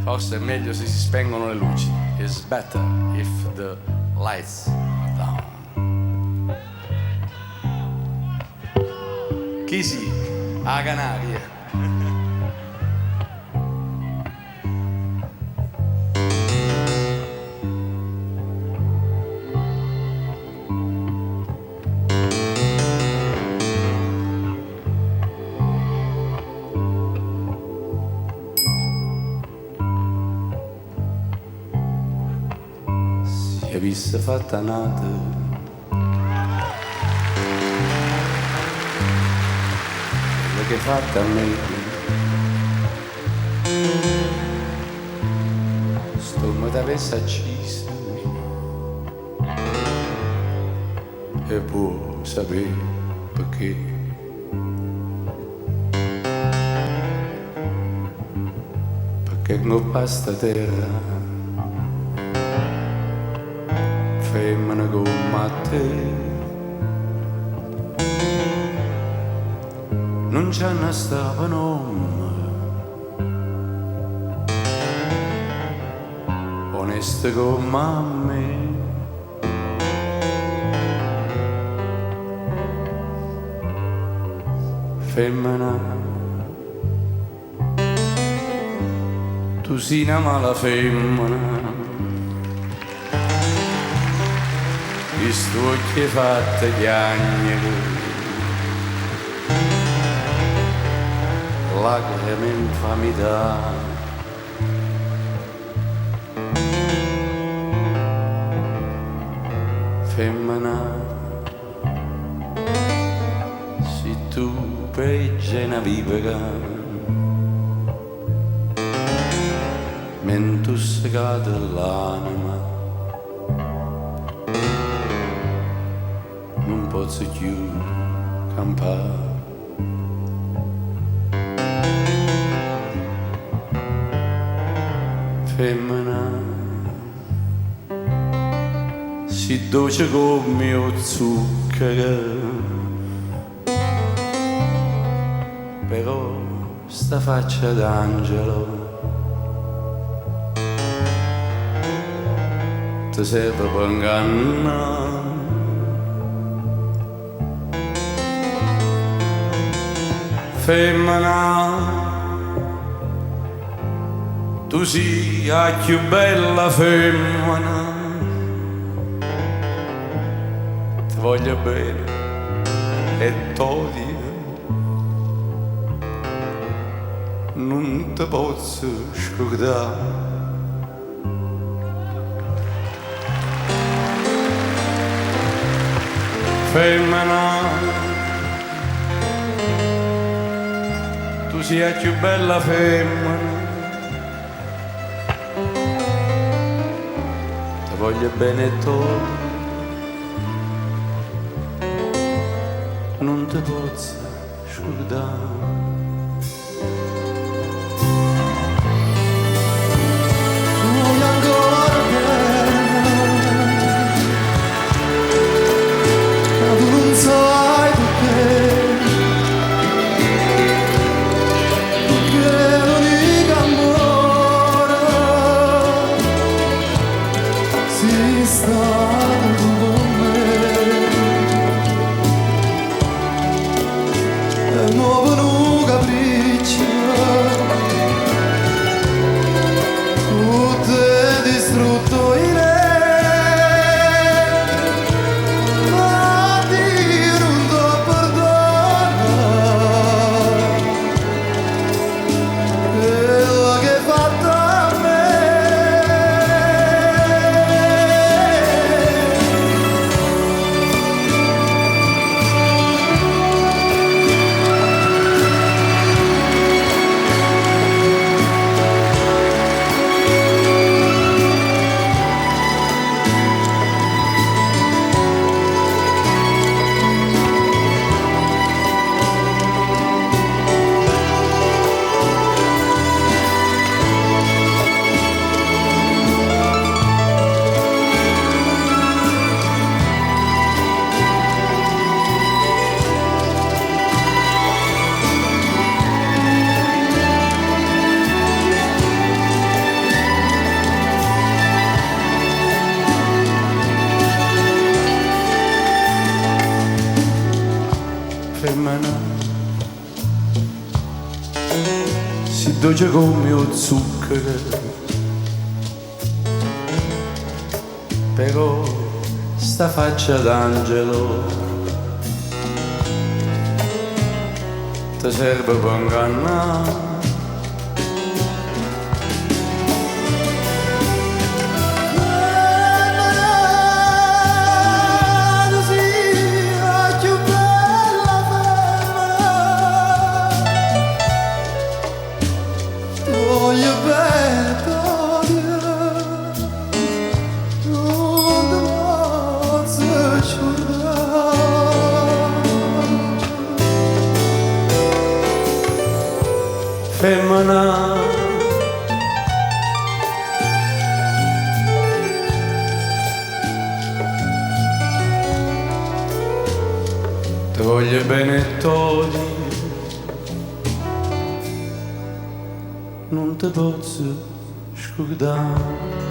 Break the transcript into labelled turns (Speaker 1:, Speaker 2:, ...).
Speaker 1: Forse è meglio se si spengono le luci. It's better if the lights are down. Chi si? A Canarie. Si è vista fatta nata quello che è fatta a me, sto mi t'avesse accisa e può sapere perché. Perché non basta terra femmina come te, non c'è una stava nome, onesta come me. Femmina, tu sei una mala femmina, di stucchi fatte di agnelli, lacrime infamità. Femmina, se tu peggi una vipera, mentre si cade l'anima, non posso più campare. Femmina, si dolce come il zucchero, però sta faccia d'angelo ti serve per ingannare. Femmina, tu sei la più bella femmina, ti voglio bene e t'odio, non ti posso scordare. Femmina, tu sei la più bella femmina, ti voglio bene tu, non ti posso scordare.
Speaker 2: Nuovo
Speaker 1: femmina, si dolce come lo zucchero, però sta faccia d'angelo ti serve per ingannare. Femmina, ti voglio bene tutti, non ti posso scordare.